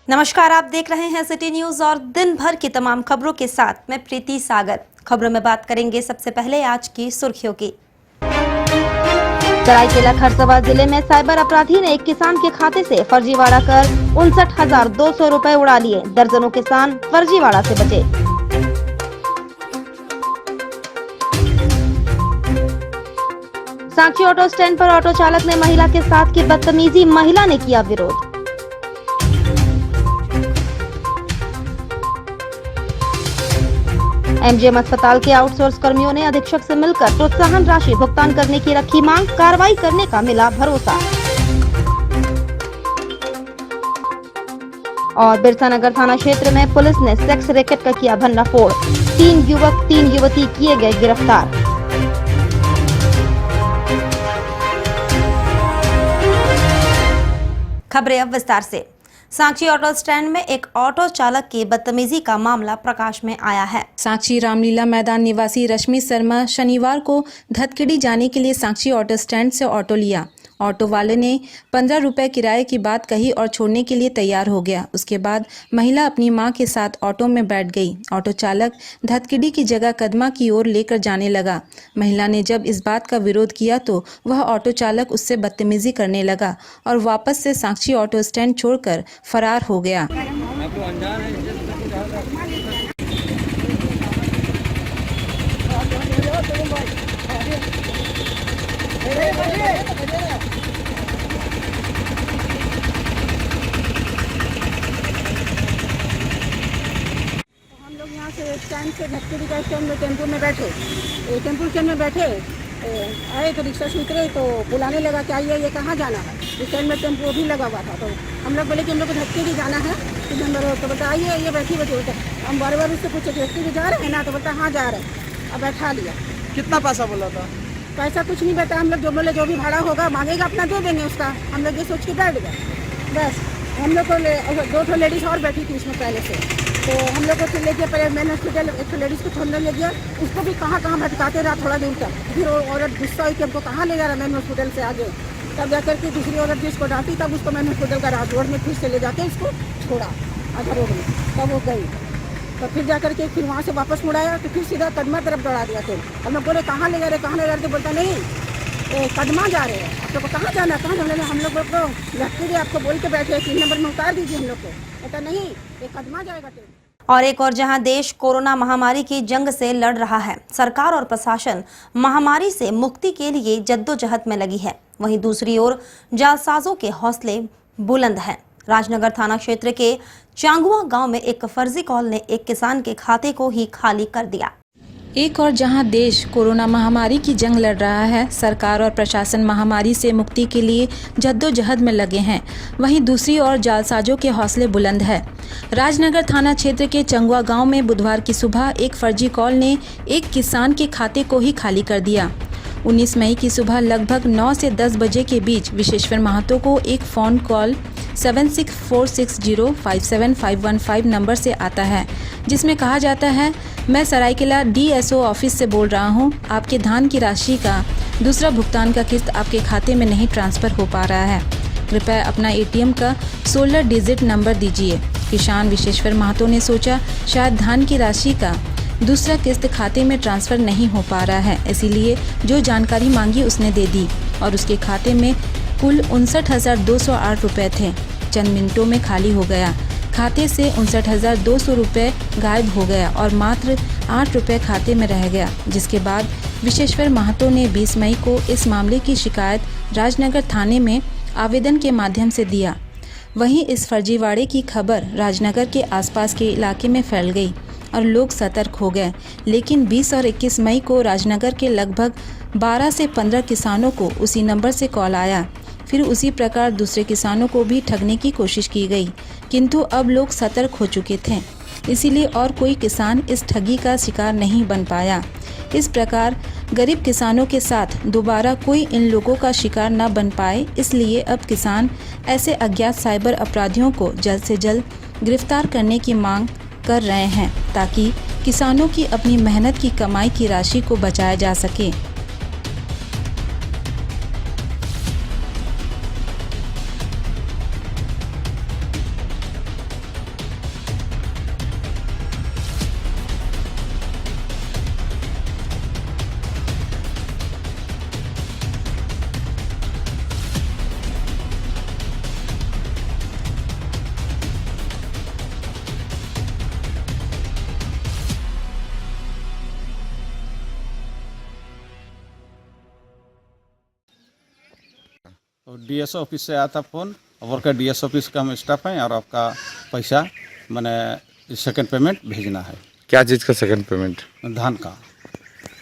नमस्कार, आप देख रहे हैं सिटी न्यूज और दिन भर की तमाम खबरों के साथ मैं प्रीति सागर। खबरों में बात करेंगे सबसे पहले आज की सुर्खियों की। सरायकेला खरसावां जिले में साइबर अपराधी ने एक किसान के खाते से फर्जीवाड़ा कर 59,200 रुपए उड़ा लिए। दर्जनों किसान फर्जीवाड़ा से बचे। सांची ऑटो स्टैंड पर ऑटो चालक ने महिला के साथ की बदतमीजी, महिला ने किया विरोध। एमजीएम अस्पताल के आउटसोर्स कर्मियों ने अधीक्षक से मिलकर प्रोत्साहन राशि भुगतान करने की रखी मांग, कार्रवाई करने का मिला भरोसा। और बिरसानगर थाना क्षेत्र में पुलिस ने सेक्स रैकेट का किया भंडाफोड़। 3 युवक 3 युवती किए गए गिरफ्तार। खबरें अब विस्तार से। सांची ऑटो स्टैंड में एक ऑटो चालक की बदतमीजी का मामला प्रकाश में आया है। सांची रामलीला मैदान निवासी रश्मि शर्मा शनिवार को धतकिडी जाने के लिए सांची ऑटो स्टैंड से ऑटो लिया। ऑटो वाले ने 15 रुपए किराए की बात कही और छोड़ने के लिए तैयार हो गया। उसके बाद महिला अपनी मां के साथ ऑटो में बैठ गई। ऑटो चालक धतकिडी की जगह कदमा की ओर लेकर जाने लगा। महिला ने जब इस बात का विरोध किया तो वह ऑटो चालक उससे बदतमीजी करने लगा और वापस से सांची ऑटो स्टैंड छोड़कर फरार हो गया। यहाँ से स्टैंड से धतकिडी का स्टैंड में टेम्पो में बैठे, टेम्पो स्टैंड में बैठे आए तो रिक्शा से उतरे तो बुलाने लगा कि आइए ये कहाँ जाना है। स्टैंड में टेम्पो भी लगा हुआ था तो हम लोग बोले कि हम लोग को धतकिडी जाना है। तो बोलता आइए ये बैठी बोलते हम बार बार उससे पूछे धतकिडी जा रहे हैं ना, तो बोलता हाँ जा रहे हैं। अब बैठा लिया। कितना पैसा बोला था? पैसा कुछ नहीं बताया। हम लोग जो बोले जो भी भाड़ा होगा मांगेगा अपना दे देंगे उसका। हम लोग ये सोच के बैठ गए बस। हम लोग को 2 लेडीज़ और बैठी थी इसमें पहले से, तो हम लोग को ले गया पहले मेन हॉस्पिटल। एक लेडीज़ को थोड़ा ले गया, उसको भी कहाँ भटकाते रहा थोड़ा दूर तक। फिर वो औरत गुस्सा हुई कि हमको कहाँ ले जा रहा मेन हॉस्पिटल से आगे। तब जाकर के दूसरी औरत जिसको डांटी तब उसको मेन हॉस्पिटल का रात रोड में फिर से ले जाके उसको छोड़ा आधा रोड में। तब वो गई तो फिर जाकर के फिर वहाँ से वापस मुड़ाया तो फिर सीधा कदमा तरफ दौड़ा दिया। फिर हम लोग बोले कहाँ ले जा रहे कहाँ ले जा रहे, तो बोलता नहीं कदमा जा रहे हैं। आप लोग को कहाँ जाना है, कहाँ जाना है। हम लोग को धतकिडी आपको बोल के बैठे 3 नंबर में उतार दीजिए हम लोग को। कहता नहीं ये कदमा जाएगा। और एक और जहां देश कोरोना महामारी की जंग से लड़ रहा है, सरकार और प्रशासन महामारी से मुक्ति के लिए जद्दोजहद में लगी है, वहीं दूसरी ओर जालसाजों के हौसले बुलंद हैं। राजनगर थाना क्षेत्र के चांगुआ गांव में एक फर्जी कॉल ने एक किसान के खाते को ही खाली कर दिया। एक और जहां देश कोरोना महामारी की जंग लड़ रहा है, सरकार और प्रशासन महामारी से मुक्ति के लिए जद्दोजहद में लगे हैं, वहीं दूसरी ओर जालसाजों के हौसले बुलंद है। राजनगर थाना क्षेत्र के चंगुआ गांव में बुधवार की सुबह एक फर्जी कॉल ने एक किसान के खाते को ही खाली कर दिया। 19 मई की सुबह लगभग 9 से 10 बजे के बीच विशेश्वर महतो को एक फ़ोन कॉल 7646057515 नंबर से आता है, जिसमें कहा जाता है मैं सरायकेला डीएसओ ऑफिस से बोल रहा हूं। आपके धान की राशि का दूसरा भुगतान का किस्त आपके खाते में नहीं ट्रांसफ़र हो पा रहा है, कृपया अपना एटीएम का 16 डिजिट नंबर दीजिए। किसान विशेश्वर महतो ने सोचा शायद धान की राशि का दूसरा किस्त खाते में ट्रांसफ़र नहीं हो पा रहा है, इसीलिए जो जानकारी मांगी उसने दे दी और उसके खाते में कुल 59,208 रुपये थे। चंद मिनटों में खाली हो गया। खाते से 59,200 रुपये गायब हो गया और मात्र 8 रुपये खाते में रह गया, जिसके बाद विशेश्वर महतो ने 20 मई को इस मामले की शिकायत राजनगर थाने में आवेदन के माध्यम से दिया। वहीं इस फर्जीवाड़े की खबर राजनगर के आसपास के इलाके में फैल गई और लोग सतर्क हो गए, लेकिन 20 और 21 मई को राजनगर के लगभग 12 से 15 किसानों को उसी नंबर से कॉल आया। फिर उसी प्रकार दूसरे किसानों को भी ठगने की कोशिश की गई, किंतु अब लोग सतर्क हो चुके थे, इसीलिए और कोई किसान इस ठगी का शिकार नहीं बन पाया। इस प्रकार गरीब किसानों के साथ दोबारा कोई इन लोगों का शिकार न बन पाए, इसलिए अब किसान ऐसे अज्ञात साइबर अपराधियों को जल्द से जल्द गिरफ्तार करने की मांग कर रहे हैं, ताकि किसानों की अपनी मेहनत की कमाई की राशि को बचाया जा सके। डीएसओ ऑफिस से आया था फ़ोन, वर्कर डीएसओ ऑफिस का हम स्टाफ हैं और आपका पैसा मैंने सेकंड पेमेंट भेजना है। क्या चीज़ का सेकंड पेमेंट? धान का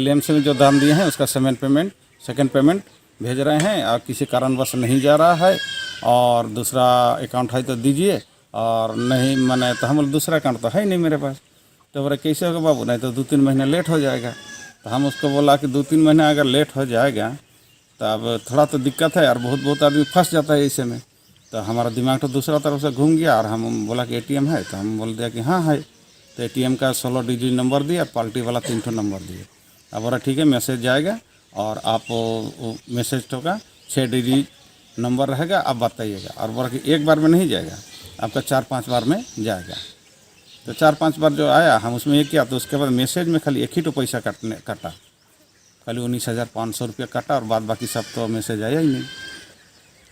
LMC में जो धान दिए हैं उसका सेकंड पेमेंट भेज रहे हैं और किसी कारणवश नहीं जा रहा है और दूसरा अकाउंट है तो दीजिए और नहीं मैंने तो हम बोले दूसरा अकाउंट तो है ही नहीं मेरे पास। तो बोले कैसे होगा बाबू, नहीं तो 2-3 महीने लेट हो जाएगा। तो हम उसको बोला कि 2-3 महीने अगर लेट हो जाएगा तो अब थोड़ा तो दिक्कत है और बहुत आदमी फंस जाता है ऐसे में। तो हमारा दिमाग तो दूसरा तरफ से घूम गया और हम बोला कि ATM है, तो हम बोल दिया कि हाँ है। तो ATM का 16 डिजिट नंबर दिया, पार्टी वाला 3 ठो नंबर दिए। अब बोला ठीक है मैसेज जाएगा और आप मैसेज होगा 6 डिजिट नंबर रहेगा, आप बताइएगा। और बोला कि एक बार में नहीं जाएगा, आपका 4-5 बार में जाएगा। तो 4-5 बार जो आया हम उसमें ये किया, तो उसके बाद मैसेज में खाली एक ही तो पैसा काटा, खाली 19,500 रुपया काटा और बाद बाकी सब तो मैसेज आया ही नहीं।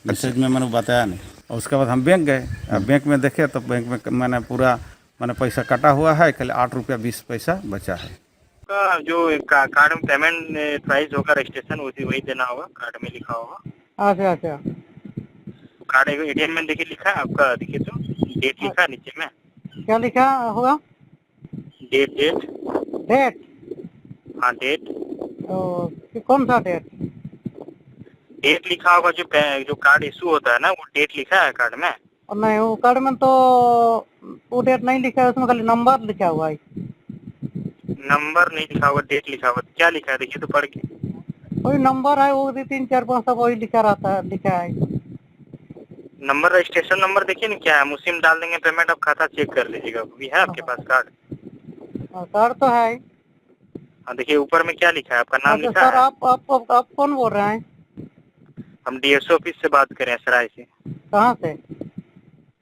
मैसेज में मैंने बताया नहीं। और उसके बाद हम बैंक गए, बैंक में देखे तो बैंक में मैंने पूरा पैसा काटा हुआ है, खाली 8 रुपया 20 पैसा बचा है। का जो कार्ड में पेमेंट प्राइस होगा रजिस्ट्रेशन वही देना होगा, कार्ड में लिखा होगा। अच्छा कार्ड ATM में देखिए लिखा है आपका, देखिए तो डेट लिखा है नीचे में। क्या लिखा होगा? डेट हाँ डेट। कौन सा डेट? डेट लिखा होगा, जो कार्ड इशू होता है ना वो डेट लिखा है कार्ड में। नहीं वो कार्ड में तो वो डेट नहीं लिखा है, उसमें खाली नंबर लिखा हुआ है। नंबर नहीं लिखा होगा, डेट लिखा होगा। क्या लिखा है देखिए तो पढ़ के। वही नंबर है, वो 3, 4, 5 सब वही लिखा है। नंबर रजिस्ट्रेशन नंबर देखिए ना क्या है, उसी में डाल देंगे पेमेंट। आप खाता चेक कर लीजिएगा, भी है आपके पास कार्ड? कार्ड तो है। हाँ देखिए ऊपर में क्या लिखा है, आपका नाम लिखा है। सर आप कौन बोल रहे हैं? हम DSO ऑफिस से बात करें, सराय से। कहाँ से?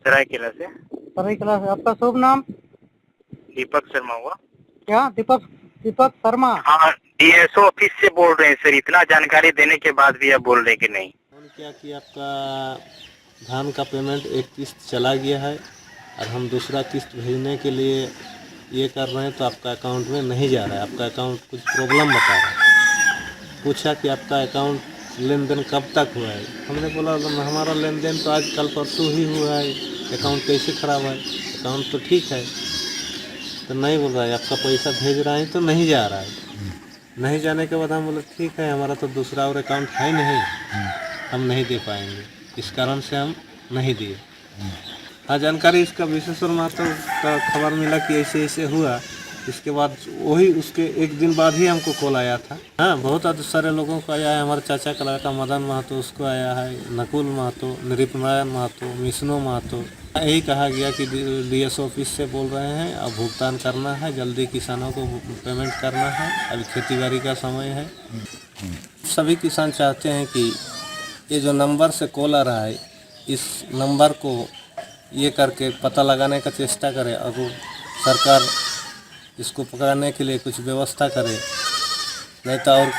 सरायकेला से। सरायकेला से। आपका शुभ नाम? दीपक शर्मा हुआ। क्या दीपक शर्मा? हाँ DSO ऑफिस से बोल रहे हैं सर। इतना जानकारी देने के बाद भी आप बोल रहे हैं कि नहीं। क्या कि आपका धान का पेमेंट एक किस्त चला गया है और हम दूसरा किस्त भेजने के लिए ये कर रहे हैं, तो आपका अकाउंट में नहीं जा रहा है। आपका अकाउंट कुछ प्रॉब्लम बता रहा है। पूछा कि आपका अकाउंट लेन देन कब तक हुआ है? हमने बोला हमारा लेन देन तो आज कल परसों ही हुआ है, अकाउंट कैसे ख़राब है? अकाउंट तो ठीक है। तो नहीं बोल रहा है, आपका पैसा भेज रहा है तो नहीं जा रहा है। नहीं जाने के बाद हम बोले ठीक है, हमारा तो दूसरा और अकाउंट है नहीं, हम नहीं दे पाएंगे, इस कारण से हम नहीं दिए। हाँ जानकारी इसका विशेश्वर महतो का खबर मिला कि ऐसे ऐसे हुआ। इसके बाद वही उसके एक दिन बाद ही हमको कॉल आया था। हाँ बहुत सारे लोगों को आया है। हमारे चाचा का लड़का मदन महतो, उसको आया है, नकुल महतो, नृपनारायण महतो, मिश्नो महतो। यही कहा गया कि DSO ऑफिस से बोल रहे हैं, अब भुगतान करना है, जल्दी किसानों को पेमेंट करना है, अभी खेती बाड़ी का समय है। सभी किसान चाहते हैं कि ये जो नंबर से कॉल आ रहा है, इस नंबर को ये करके पता लगाने का चेष्टा करे और सरकार इसको पकड़ने के लिए कुछ व्यवस्था करे, नहीं तो और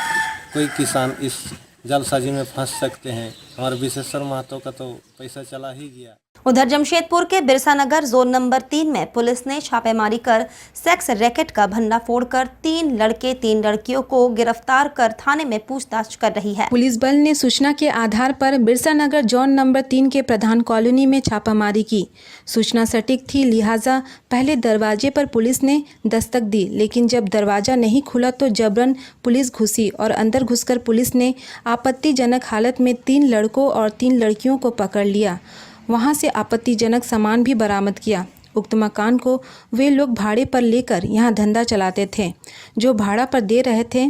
कोई किसान इस जालसाजी में फंस सकते हैं। हमारे विशेश्वर महतो का तो पैसा चला ही गया। उधर जमशेदपुर के बिरसा नगर जोन नंबर 3 में पुलिस ने छापेमारी कर सेक्स रैकेट का भंडा फोड़कर 3 लड़के 3 लड़कियों को गिरफ्तार कर थाने में पूछताछ कर रही है। पुलिस बल ने सूचना के आधार पर बिरसा नगर जोन नंबर 3 के प्रधान कॉलोनी में छापामारी की। सूचना सटीक थी, लिहाजा पहले दरवाजे पर पुलिस ने दस्तक दी, लेकिन जब दरवाजा नहीं खुला तो जबरन पुलिस घुसी और अंदर घुसकर पुलिस ने आपत्तिजनक हालत में 3 लड़कों और 3 लड़कियों को पकड़ लिया। वहां से आपत्तिजनक सामान भी बरामद किया। उक्त मकान को वे लोग भाड़े पर लेकर यहां धंधा चलाते थे। जो भाड़ा पर दे रहे थे,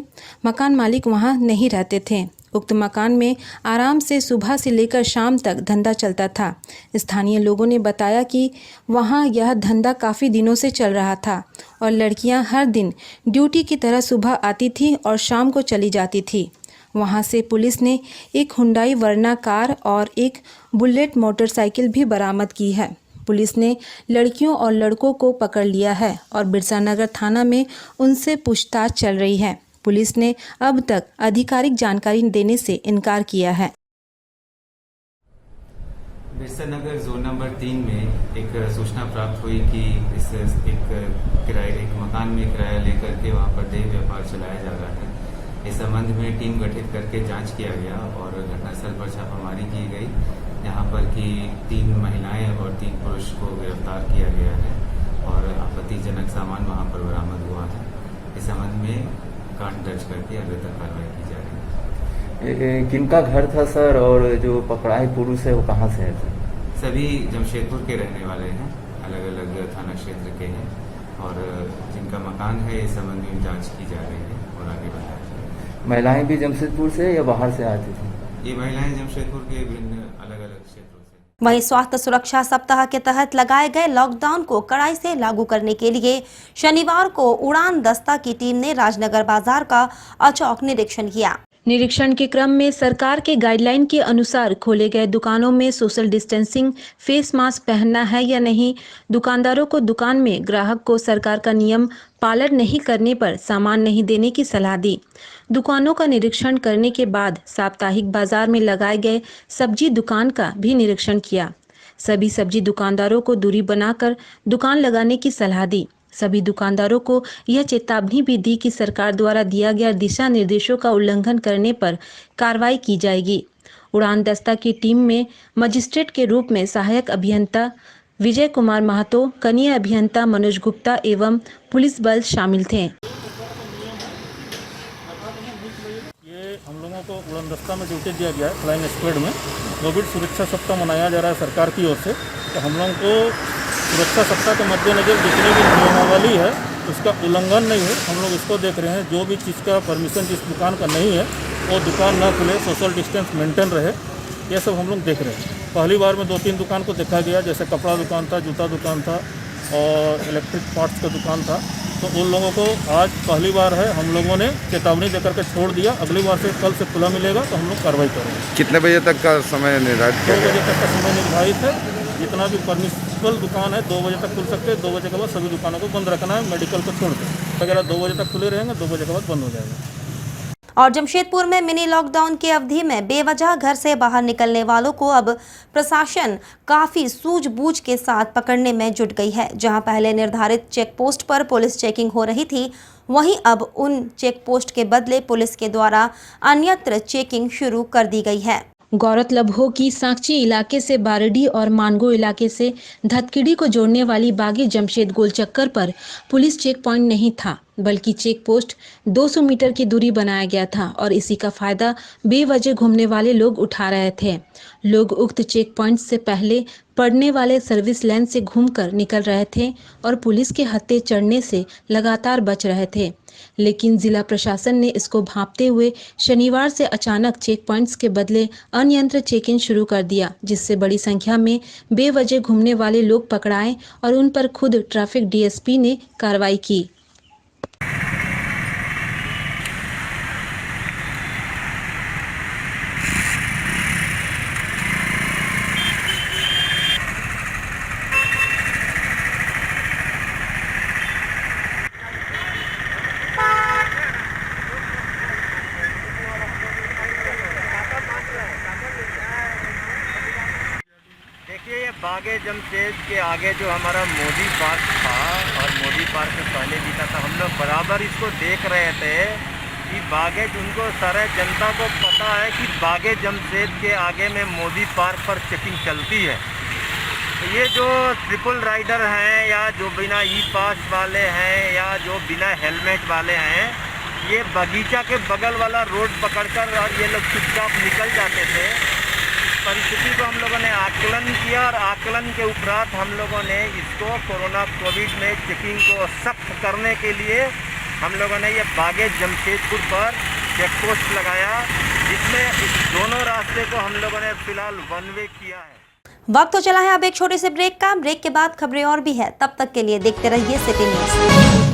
मकान मालिक वहां नहीं रहते थे। उक्त मकान में आराम से सुबह से लेकर शाम तक धंधा चलता था। स्थानीय लोगों ने बताया कि वहां यह धंधा काफ़ी दिनों से चल रहा था और लड़कियां हर दिन ड्यूटी की तरह सुबह आती थी और शाम को चली जाती थी। वहां से पुलिस ने एक हुंडई वर्ना कार और एक बुलेट मोटरसाइकिल भी बरामद की है। पुलिस ने लड़कियों और लड़कों को पकड़ लिया है और बिरसा नगर थाना में उनसे पूछताछ चल रही है। पुलिस ने अब तक आधिकारिक जानकारी देने से इनकार किया है। बिरसा नगर जोन नंबर 3 में एक सूचना प्राप्त हुई कि एक मकान में किराया लेकर के वहाँ पर देह व्यापार चलाया जा रहा है। इस संबंध में टीम गठित करके जांच किया गया और घटनास्थल पर छापामारी की गई, यहाँ पर कि 3 महिलाएं और 3 पुरुष को गिरफ्तार किया गया है और आपत्तिजनक सामान वहाँ पर बरामद हुआ है। इस संबंध में कांड दर्ज करके आगे तक कार्रवाई की जा रही है। किनका घर था सर, और जो पकड़ाए पुरुष है वो कहाँ से है सर? सभी जमशेदपुर के रहने वाले हैं, अलग अलग थाना क्षेत्र के हैं और जिनका मकान है इस संबंध में जांच की जा रही है और आगे बढ़ाया जा रहा है। महिलाएं भी जमशेदपुर से या बाहर से आती थी? ये महिलाएं जमशेदपुर के विभिन्न अलग अलग क्षेत्रों से। वहीं स्वास्थ्य सुरक्षा सप्ताह के तहत लगाए गए लॉकडाउन को कड़ाई से लागू करने के लिए शनिवार को उड़ान दस्ता की टीम ने राजनगर बाजार का अचौक निरीक्षण किया। निरीक्षण के क्रम में सरकार के गाइडलाइन के अनुसार खोले गए दुकानों में सोशल डिस्टेंसिंग, फेस मास्क पहनना है या नहीं, दुकानदारों को दुकान में ग्राहक को सरकार का नियम पालन नहीं करने पर सामान नहीं देने की सलाह दी। दुकानों का निरीक्षण करने के बाद साप्ताहिक बाजार में लगाए गए सब्जी दुकान का भी निरीक्षण किया। सभी सब्जी दुकानदारों को दूरी बनाकर दुकान लगाने की सलाह दी। सभी दुकानदारों को यह चेतावनी भी दी कि सरकार द्वारा दिया गया दिशा निर्देशों का उल्लंघन करने पर कार्रवाई की जाएगी। उड़ान दस्ता की टीम में मजिस्ट्रेट के रूप में सहायक अभियंता विजय कुमार महतो, कनीय अभियंता मनोज गुप्ता एवं पुलिस बल शामिल थे। ये हम लोगों को उड़ान दस्ता में ड्यूटी दिया गया है फ्लाइंग स्क्वाड में। कोविड सुरक्षा सप्ताह मनाया जा रहा है सरकार की ओर से, तो हम लोगों को सुरक्षा सप्ताह के मद्देनजर जितनी भी नियमावली है उसका उल्लंघन नहीं है, हम लोग इसको देख रहे हैं। जो भी चीज़ का परमिशन जिस दुकान का नहीं है वो दुकान ना खुले, सोशल डिस्टेंस मेंटेन रहे, ये सब हम लोग देख रहे हैं। पहली बार में 2-3 दुकान को देखा गया, जैसे कपड़ा दुकान था, जूता दुकान था और इलेक्ट्रिक पार्ट्स का दुकान था। तो उन लोगों को आज पहली बार है, हम लोगों ने चेतावनी देकर के छोड़ दिया। अगली बार से कल से खुला मिलेगा तो हम लोग कार्रवाई करेंगे। कितने बजे तक का समय निर्धारित किया? 2 बजे तक का समय निर्धारित है। जितना भी परमिसिबल दुकान है 2 बजे तक खुल सकते हैं। 2 बजे के बाद सभी दुकानों को बंद रखना है, मेडिकल को छोड़ के वगैरह 2 बजे तक खुले रहेंगे, 2 बजे के बाद बंद हो जाएगा। और जमशेदपुर में मिनी लॉकडाउन की अवधि में बेवजह घर से बाहर निकलने वालों को अब प्रशासन काफी सूझबूझ के साथ पकड़ने में जुट गई है। जहां पहले निर्धारित चेक पोस्ट पर पुलिस चेकिंग हो रही थी, वहीं अब उन चेक पोस्ट के बदले पुलिस के द्वारा अन्यत्र चेकिंग शुरू कर दी गई है। गौरतलब हो कि सांची इलाके से बारडी और मानगो इलाके से धतकिड़ी को जोड़ने वाली बागी जमशेद गोल चक्कर पर पुलिस चेक पॉइंट नहीं था, बल्कि चेक पोस्ट 200 मीटर की दूरी बनाया गया था और इसी का फायदा बेवजह घूमने वाले लोग उठा रहे थे। लोग उक्त चेक पॉइंट से पहले पड़ने वाले सर्विस लाइन से घूमकर निकल रहे थे और पुलिस के हत्थे चढ़ने से लगातार बच रहे थे। लेकिन जिला प्रशासन ने इसको भांपते हुए शनिवार से अचानक चेक पॉइंट्स के बदले अनियंत्रित चेकिंग शुरू कर दिया, जिससे बड़ी संख्या में बेवजह घूमने वाले लोग पकड़ाए और उन पर खुद ट्रैफिक डीएसपी ने कार्रवाई की। देखिए, ये बागे जमशेद के आगे जो हमारा मोदी पार्क था और मोदी पार्क से पहले भी था, हम लोग बराबर इसको देख रहे थे कि बागे, उनको सारे जनता को पता है कि बागे जमशेद के आगे में मोदी पार्क पर चेकिंग चलती है। तो ये जो ट्रिपल राइडर हैं या जो बिना ई पास वाले हैं या जो बिना हेलमेट वाले हैं, ये बगीचा के बगल वाला रोड पकड़कर और ये लोग चुपचाप निकल जाते थे। परिस्थिति को हम लोगों ने आकलन किया और आकलन के उपरांत हम लोगों ने इसको कोविड में चेकिंग को सख्त करने के लिए हम लोगों ने ये बागे जमशेदपुर पर चेक पोस्ट लगाया, जिसमें इस दोनों रास्ते को हम लोगों ने फिलहाल वन वे किया है। वक्त तो चला है अब एक छोटे से ब्रेक का। ब्रेक के बाद खबरें और भी है, तब तक के लिए देखते रहिए सिटी न्यूज़।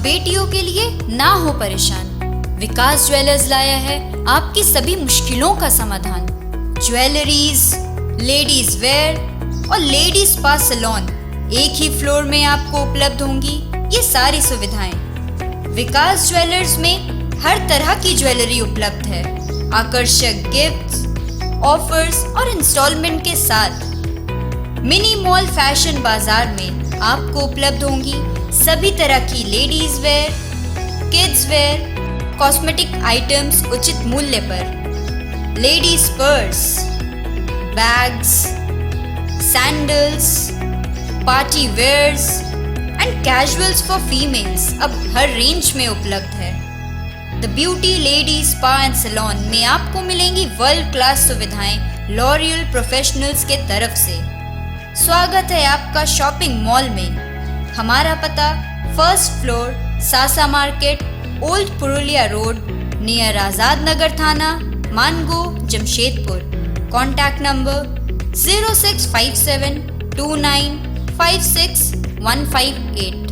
बेटियों के लिए ना हो परेशान। विकास ज्वेलर्स लाया है आपकी सभी मुश्किलों का समाधान। ज्वेलरीज, लेडीज वेयर और लेडीज स्पा सैलून एक ही फ्लोर में आपको उपलब्ध होंगी ये सारी सुविधाएं। विकास ज्वेलर्स में हर तरह की ज्वेलरी उपलब्ध है। आकर्षक गिफ्ट्स, ऑफर्स और इंस्टॉलमेंट के साथ मिनी मॉल फैशन बाजार में आपको उपलब्ध होंगी सभी तरह की ladies wear, kids wear, cosmetic items उचित मूल्य पर। Ladies purse, bags, sandals, party wears and casuals for females अब हर रेंज में उपलब्ध है। The beauty ladies spa and salon में आपको मिलेंगी वर्ल्ड क्लास सुविधाएं लॉरियल प्रोफेशनल्स के तरफ से। स्वागत है आपका शॉपिंग मॉल में। हमारा पता first floor, Sasa market, old Purulia road, near Azad Nagar थाना, Mango, Jamshedpur. Contact number 0657 29 56158।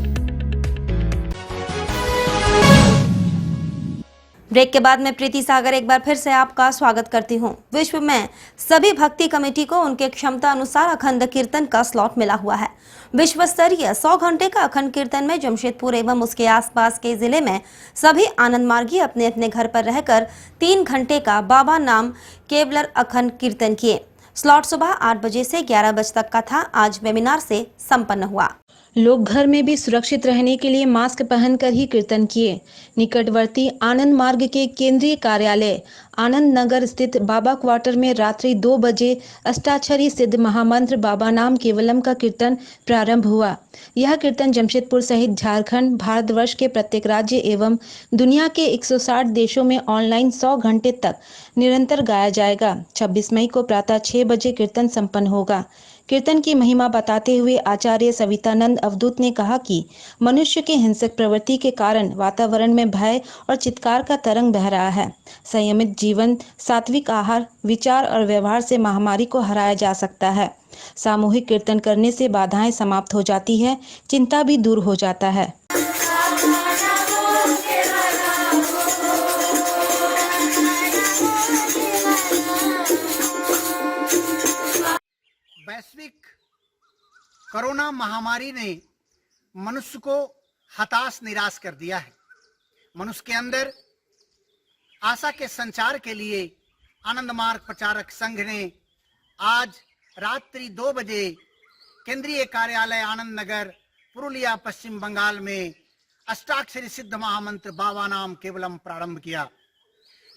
Break के बाद मैं प्रीति सागर एक बार फिर से आपका स्वागत करती हूं। विश्व में सभी भक्ति कमेटी को उनके क्षमता अनुसार अखंड कीर्तन का स्लॉट मिला हुआ है। विश्व स्तरीय 100 घंटे का अखंड कीर्तन में जमशेदपुर एवं उसके आसपास के जिले में सभी आनंद मार्गी अपने अपने घर पर रहकर 3 घंटे का बाबा नाम केवलर अखंड कीर्तन किए। स्लॉट सुबह 8 बजे से 11 बजे तक का था। आज वेबिनार से संपन्न हुआ। लोग घर में भी सुरक्षित रहने के लिए मास्क पहनकर ही कीर्तन किए। निकटवर्ती आनंद मार्ग के केंद्रीय कार्यालय आनंद नगर स्थित बाबा क्वार्टर में रात्रि 2 बजे अष्टाक्षरी सिद्ध महामंत्र बाबा नाम केवलम का कीर्तन प्रारंभ हुआ। यह कीर्तन जमशेदपुर सहित झारखंड, भारतवर्ष के प्रत्येक राज्य एवं दुनिया के 160 देशों में ऑनलाइन 100 घंटे तक निरंतर गाया जाएगा। 26 मई को प्रातः 6 बजे कीर्तन संपन्न होगा। कीर्तन की महिमा बताते हुए आचार्य सवितानंद अवधूत ने कहा कि मनुष्य के हिंसक प्रवृत्ति के कारण वातावरण में भय और चित्कार का तरंग बह रहा है। संयमित जीवन, सात्विक आहार, विचार और व्यवहार से महामारी को हराया जा सकता है। सामूहिक कीर्तन करने से बाधाएं समाप्त हो जाती है, चिंता भी दूर हो जाता है। वैश्विक कोरोना महामारी ने मनुष्य को हताश निराश कर दिया है। मनुष्य के अंदर आशा के संचार के लिए आनंद मार्ग प्रचारक संघ ने आज रात्रि 2 बजे केंद्रीय कार्यालय आनंद नगर, पुरुलिया, पश्चिम बंगाल में अष्टाक्षरी सिद्ध महामंत्र बाबा नाम केवलम प्रारंभ किया।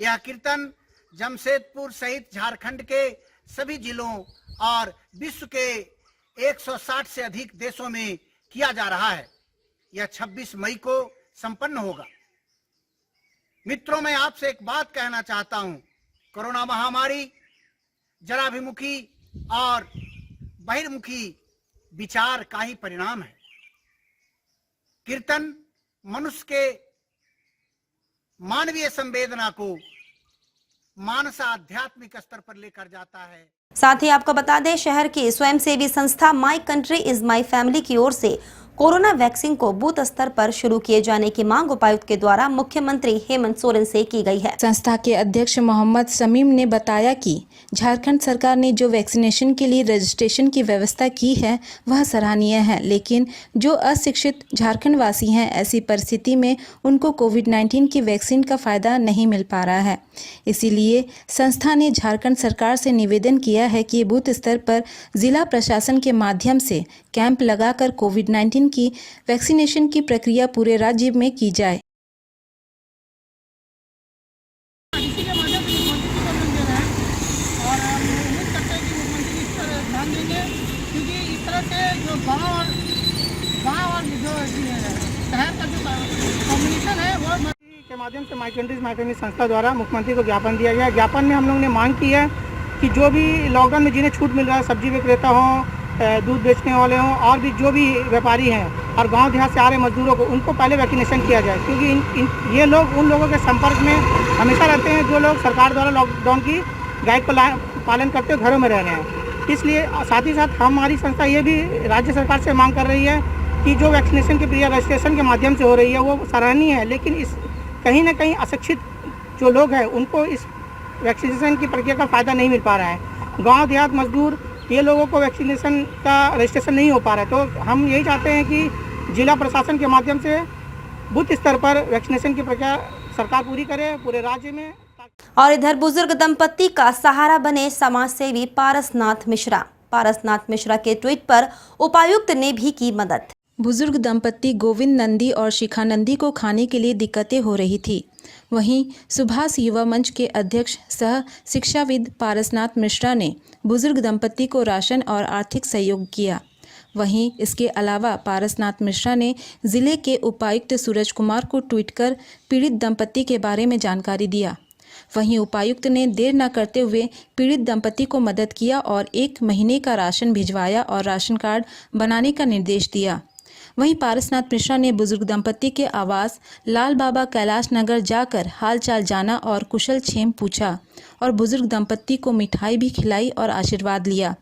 यह कीर्तन जमशेदपुर सहित झारखंड के सभी जिलों और विश्व के 160 से अधिक देशों में किया जा रहा है। यह 26 मई को संपन्न होगा। मित्रों, मैं आपसे एक बात कहना चाहता हूं। कोरोना महामारी जराभिमुखी और बहिर्मुखी विचार का ही परिणाम है। कीर्तन मनुष्य के मानवीय संवेदना को मानस आध्यात्मिक स्तर पर लेकर जाता है। साथ ही आपको बता दें, शहर की स्वयंसेवी संस्था my country is my family की ओर से कोरोना वैक्सीन को बूथ स्तर पर शुरू किए जाने की मांग उपायुक्त के द्वारा मुख्यमंत्री हेमंत सोरेन से की गई है। संस्था के अध्यक्ष मोहम्मद समीम ने बताया कि झारखंड सरकार ने जो वैक्सीनेशन के लिए रजिस्ट्रेशन की व्यवस्था की है वह सराहनीय है, लेकिन जो अशिक्षित झारखंड वासी हैं ऐसी परिस्थिति में उनको कोविड-19 की वैक्सीन का फायदा नहीं मिल पा रहा है। इसीलिए संस्था ने झारखंड सरकार से निवेदन किया है कि बूथ स्तर पर जिला प्रशासन के माध्यम से कैंप लगाकर कोविड-19 की वैक्सीनेशन की प्रक्रिया पूरे राज्य में की जाए। इसी के माध्यम से मुख्यमंत्री को दे रहे हैं और हम उम्मीद करते हैं कि मुख्यमंत्री इस पर ध्यान देंगे, क्योंकि इस तरह से जो गांव और जो शहर का जो कॉम्बिनेशन है वो के माध्यम से माई कंट्री संस्था द्वारा मुख्यमंत्री को ज्ञापन दिया गया। ज्ञापन में हम लोगों ने मांग की है कि जो भी लॉकडाउन में जिन्हें छूट मिल रहा है, सब्जी विक्रेता हों, दूध बेचने वाले हों और भी जो भी व्यापारी हैं और गांव देहात से आ रहे मजदूरों को, उनको पहले वैक्सीनेशन किया जाए, क्योंकि ये लोग उन लोगों के संपर्क में हमेशा रहते हैं जो लोग सरकार द्वारा लॉकडाउन की गाइड को पालन करते हुए घरों में रह रहे हैं। इसलिए साथ ही साथ हमारी संस्था ये भी राज्य सरकार से मांग कर रही है कि जो वैक्सीनेशन की प्रक्रिया रजिस्ट्रेशन के माध्यम से हो रही है वो सराहनीय है, लेकिन इस कहीं ना कहीं अशिक्षित जो लोग हैं उनको इस वैक्सीनेशन की प्रक्रिया का फ़ायदा नहीं मिल पा रहा है। गांव देहात मजदूर ये लोगों को वैक्सीनेशन का रजिस्ट्रेशन नहीं हो पा रहा है। तो हम यही चाहते हैं कि जिला प्रशासन के माध्यम से बूथ स्तर पर वैक्सीनेशन की प्रक्रिया सरकार पूरी करे पूरे राज्य में। और इधर बुजुर्ग दंपत्ति का सहारा बने समाजसेवी पारसनाथ मिश्रा। पारसनाथ मिश्रा के ट्वीट पर उपायुक्त ने भी की मदद। बुजुर्ग दंपत्ति गोविंद नंदी और शिखा नंदी को खाने के लिए दिक्कतें हो रही थी। वहीं सुभाष युवा मंच के अध्यक्ष सह शिक्षाविद पारसनाथ मिश्रा ने बुजुर्ग दंपत्ति को राशन और आर्थिक सहयोग किया। वहीं इसके अलावा पारसनाथ मिश्रा ने जिले के उपायुक्त सूरज कुमार को ट्वीट कर पीड़ित दंपत्ति के बारे में जानकारी दिया। वहीं उपायुक्त ने देर न करते हुए पीड़ित दंपत्ति को मदद किया और 1 महीने का राशन भिजवाया और राशन कार्ड बनाने का निर्देश दिया। वहीं पारसनाथ मिश्रा ने बुजुर्ग दंपत्ति के आवास लाल बाबा कैलाश नगर जाकर हालचाल जाना और कुशल क्षेम पूछा और बुजुर्ग दंपत्ति को मिठाई भी खिलाई और आशीर्वाद लिया।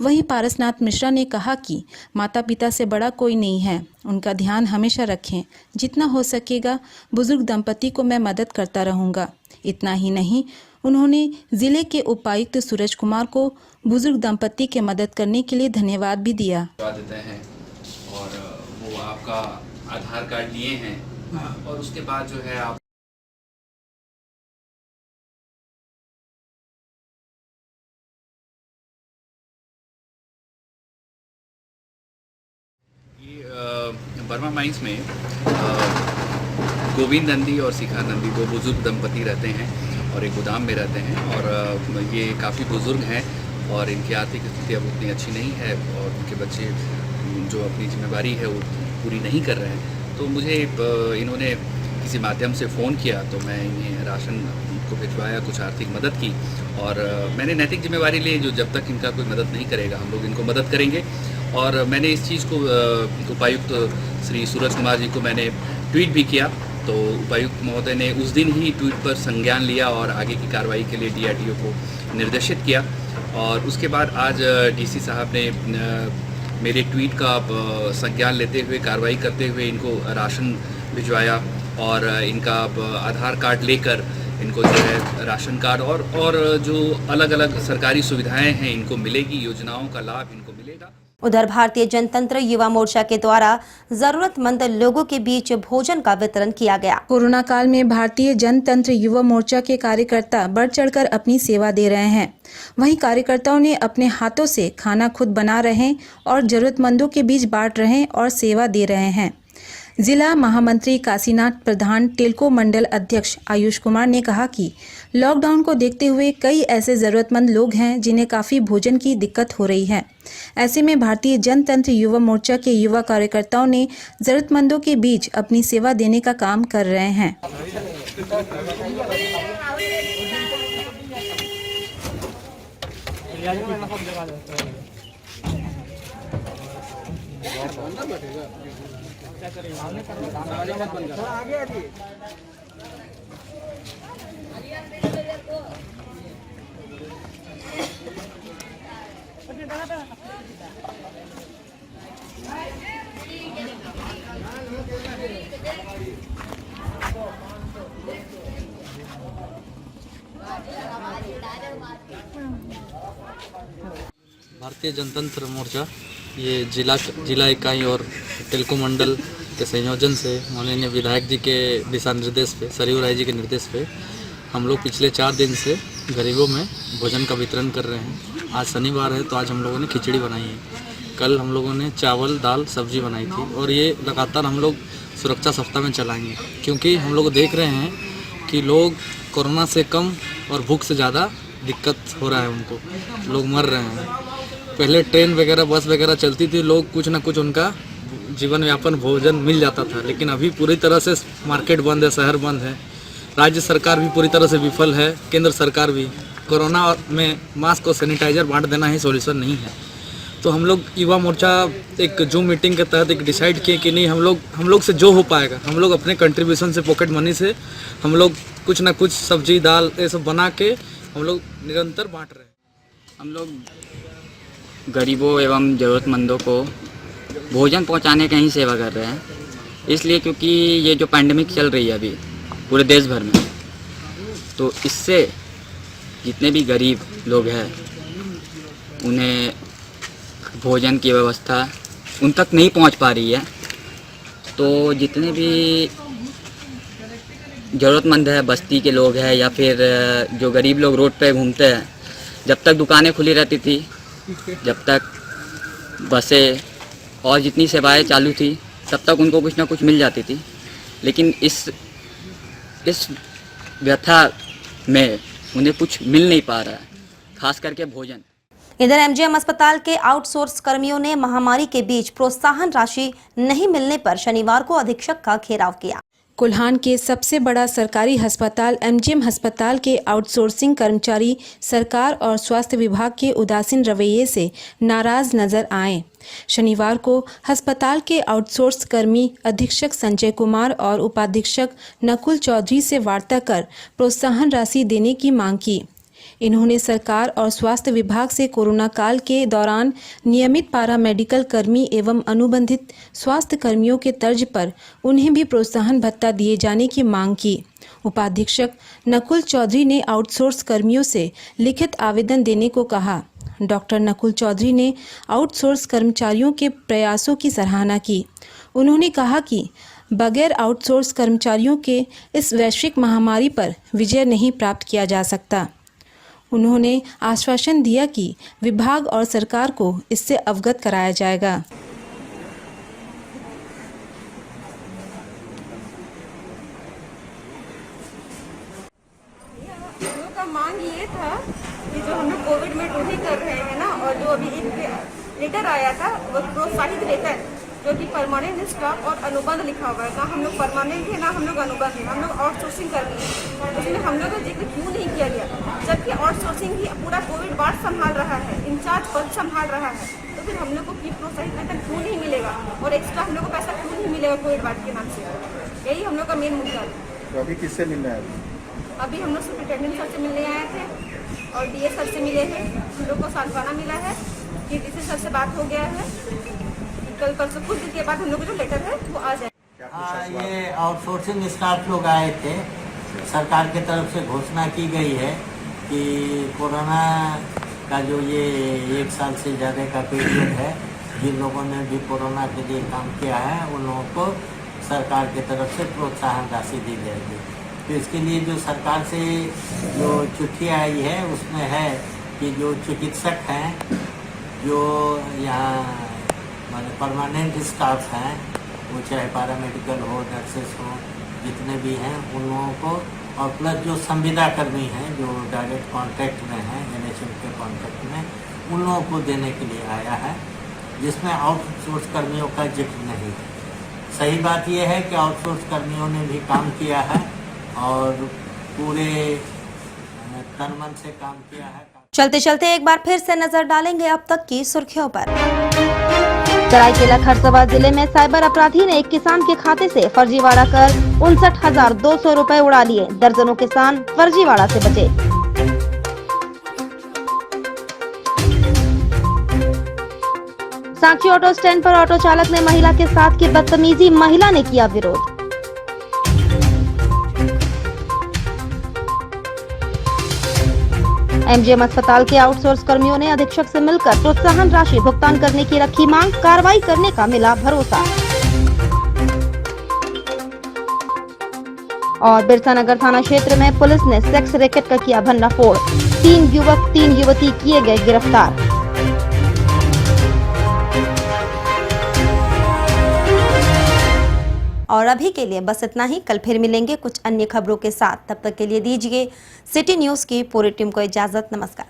वहीं पारसनाथ मिश्रा ने कहा कि माता पिता से बड़ा कोई नहीं है, उनका ध्यान हमेशा रखें। जितना हो सकेगा बुजुर्ग दंपत्ति को मैं मदद करता रहूँगा। इतना ही नहीं, उन्होंने ज़िले के उपायुक्त सूरज कुमार को बुजुर्ग दंपत्ति के मदद करने के लिए धन्यवाद भी दिया। देते हैं और वो आपका आधार कार्ड लिए हैं और उसके बाद जो है आप बर्मा माइंस में गोविंद नंदी और शिखा नंदी 2 बुजुर्ग दंपति रहते हैं और एक गोदाम में रहते हैं और ये काफ़ी बुजुर्ग हैं और इनकी आर्थिक स्थिति अब उतनी अच्छी नहीं है और उनके बच्चे जो अपनी जिम्मेवारी है वो पूरी नहीं कर रहे हैं। तो मुझे इन्होंने किसी माध्यम से फ़ोन किया तो मैं इन्हें राशन को भिजवाया, कुछ आर्थिक मदद की और मैंने नैतिक जिम्मेवारी ली जो जब तक इनका कोई मदद नहीं करेगा हम लोग इनको मदद करेंगे। और मैंने इस चीज़ को उपायुक्त श्री सूरज कुमार जी को मैंने ट्वीट भी किया तो उपायुक्त महोदय ने उस दिन ही ट्वीट पर संज्ञान लिया और आगे की कार्रवाई के लिए DRDO को निर्देशित किया। और उसके बाद आज DC साहब ने मेरे ट्वीट का संज्ञान लेते हुए कार्रवाई करते हुए इनको राशन भिजवाया और इनका आधार कार्ड लेकर इनको जो है राशन कार्ड और जो अलग अलग सरकारी सुविधाएं हैं इनको मिलेगी, योजनाओं का लाभ इनको मिलेगा। उधर भारतीय जनतंत्र युवा मोर्चा के द्वारा जरूरतमंद लोगों के बीच भोजन का वितरण किया गया। कोरोना काल में भारतीय जनतंत्र युवा मोर्चा के कार्यकर्ता बढ़ चढ़कर अपनी सेवा दे रहे हैं। वहीं कार्यकर्ताओं ने अपने हाथों से खाना खुद बना रहे हैं और जरूरतमंदों के बीच बांट रहे हैं और सेवा दे रहे हैं। जिला महामंत्री काशीनाथ प्रधान, टेल्को मंडल अध्यक्ष आयुष कुमार ने कहा कि लॉकडाउन को देखते हुए कई ऐसे ज़रूरतमंद लोग हैं जिन्हें काफ़ी भोजन की दिक्कत हो रही है। ऐसे में भारतीय जनतंत्र युवा मोर्चा के युवा कार्यकर्ताओं ने ज़रूरतमंदों के बीच अपनी सेवा देने का काम कर रहे हैं। भारतीय जनतंत्र मोर्चा ये जिला इकाई और टेल्को मंडल के संयोजन से माननीय विधायक जी के दिशा निर्देश पे, सरयू राय जी के निर्देश पे हम लोग पिछले 4 दिन से गरीबों में भोजन का वितरण कर रहे हैं। आज शनिवार है तो आज हम लोगों ने खिचड़ी बनाई है, कल हम लोगों ने चावल दाल सब्जी बनाई थी और ये लगातार हम लोग सुरक्षा सप्ताह में चलाएंगे क्योंकि हम लोग देख रहे हैं कि लोग कोरोना से कम और भूख से ज़्यादा दिक्कत हो रहा है, उनको लोग मर रहे हैं। पहले ट्रेन वगैरह बस वगैरह चलती थी, लोग कुछ ना कुछ उनका जीवन यापन भोजन मिल जाता था, लेकिन अभी पूरी तरह से मार्केट बंद है, शहर बंद है, राज्य सरकार भी पूरी तरह से विफल है, केंद्र सरकार भी। कोरोना में मास्क और सैनिटाइजर बांट देना ही सॉल्यूशन नहीं है। तो हम लोग युवा मोर्चा एक जूम मीटिंग के तहत एक डिसाइड किए कि नहीं, हम लोग से जो हो पाएगा हम लोग अपने कंट्रीब्यूशन से, पॉकेट मनी से हम लोग कुछ ना कुछ सब्जी दाल ये सब बना के हम लोग निरंतर बांट रहे हैं। हम लोग गरीबों एवं ज़रूरतमंदों को भोजन पहुंचाने का ही सेवा कर रहे हैं। इसलिए क्योंकि ये जो पैंडेमिक चल रही है अभी पूरे देश भर में, तो इससे जितने भी गरीब लोग हैं उन्हें भोजन की व्यवस्था उन तक नहीं पहुंच पा रही है। तो जितने भी ज़रूरतमंद है, बस्ती के लोग हैं या फिर जो गरीब लोग रोड पे घूमते हैं, जब तक दुकानें खुली रहती थी, जब तक बसें और जितनी सेवाएं चालू थी, तब तक उनको कुछ ना कुछ मिल जाती थी। लेकिन इस व्यथा में उन्हें कुछ मिल नहीं पा रहा है, खास करके भोजन। इधर एमजीएम अस्पताल के आउटसोर्स कर्मियों ने महामारी के बीच प्रोत्साहन राशि नहीं मिलने पर शनिवार को अधीक्षक का घेराव किया। कोल्हान के सबसे बड़ा सरकारी अस्पताल एमजीएम अस्पताल के आउटसोर्सिंग कर्मचारी सरकार और स्वास्थ्य विभाग के उदासीन रवैये से नाराज नजर आए। शनिवार को अस्पताल के आउटसोर्स कर्मी अधीक्षक संजय कुमार और उपाधीक्षक नकुल चौधरी से वार्ता कर प्रोत्साहन राशि देने की मांग की। इन्होंने सरकार और स्वास्थ्य विभाग से कोरोना काल के दौरान नियमित पारा मेडिकल कर्मी एवं अनुबंधित स्वास्थ्य कर्मियों के तर्ज पर उन्हें भी प्रोत्साहन भत्ता दिए जाने की मांग की। उपाधीक्षक नकुल चौधरी ने आउटसोर्स कर्मियों से लिखित आवेदन देने को कहा। डॉक्टर नकुल चौधरी ने आउटसोर्स कर्मचारियों के प्रयासों की सराहना की। उन्होंने कहा कि बगैर आउटसोर्स कर्मचारियों के इस वैश्विक महामारी पर विजय नहीं प्राप्त किया जा सकता। उन्होंने आश्वासन दिया कि विभाग और सरकार को इससे अवगत कराया जाएगा। का मांग ये था कि जो हम लोग कोविड में ड्यूटी कर रहे हैं ना, और जो अभी एक लेटर आया था वो प्रोत्साहित लेटर, जो कि परमानेंट स्टाफ और अनुबंध लिखा हुआ है। ना हम लोग परमानेंट है, ना हम लोग अनुबंध है, हम लोग आउटसोर्सिंग कर रहे हैं। उसमें हम लोग का जिक्र क्यों नहीं किया गया? जबकि आउटसोर्सिंग ही पूरा कोविड वार्ड संभाल रहा है, इंचार्ज पद संभाल रहा है, तो फिर हम लोग को प्रोत्साहित वेतन क्यों नहीं मिलेगा और एक्स्ट्रा हम लोग को पैसा क्यों नहीं मिलेगा कोविड वार्ड के नाम से? यही हम लोग का मेन मुद्दा है। तो अभी किससे मिलना है? अभी हम लोग सुपरिटेंडेंट सर से मिलने आए थे और डीए सर से मिले हैं। हम लोग को सांत्वना मिला है कि डीसी सर से बात हो गया है, कल परसों कुछ दिन के बाद हम लोग को जो लेटर है वो आ जाए। ये आउटसोर्सिंग स्टाफ लोग आए थे। सरकार की तरफ से घोषणा की गई है कि कोरोना का जो ये 1 साल से ज़्यादा का पीरियड है, जिन लोगों ने भी कोरोना के लिए काम किया है उन लोगों को सरकार की तरफ से प्रोत्साहन राशि दी जाएगी। तो इसके लिए जो सरकार से जो चिट्ठी आई है उसमें है कि जो चिकित्सक हैं, जो यहाँ माने परमानेंट स्टाफ हैं, वो चाहे पैरामेडिकल हो, नर्सेस हो, जितने भी हैं उन लोगों को, और प्लस जो संविदा कर्मी हैं जो डायरेक्ट कांटेक्ट में हैं, एनएचएम के कांटेक्ट में, उन लोगों को देने के लिए आया है, जिसमें आउटसोर्स कर्मियों का जिक्र नहीं है। सही बात यह है कि आउटसोर्स कर्मियों ने भी काम किया है और पूरे तन मन से काम किया है। चलते चलते एक बार फिर से नजर डालेंगे अब तक की सुर्खियों पर। सरायकेला खरसावां जिले में साइबर अपराधी ने एक किसान के खाते से फर्जीवाड़ा कर 59,200 रुपए उड़ा लिए। दर्जनों किसान फर्जीवाड़ा से बचे। सांची ऑटो स्टैंड पर ऑटो चालक ने महिला के साथ की बदतमीजी, महिला ने किया विरोध। एमजीएम अस्पताल के आउटसोर्स कर्मियों ने अधीक्षक से मिलकर प्रोत्साहन राशि भुगतान करने की रखी मांग, कार्रवाई करने का मिला भरोसा। और बिरसा नगर थाना क्षेत्र में पुलिस ने सेक्स रैकेट का किया भंडाफोड़, 3 युवक 3 युवती किए गए गिरफ्तार। और अभी के लिए बस इतना ही। कल फिर मिलेंगे कुछ अन्य खबरों के साथ। तब तक के लिए दीजिए सिटी न्यूज़ की पूरी टीम को इजाजत। नमस्कार।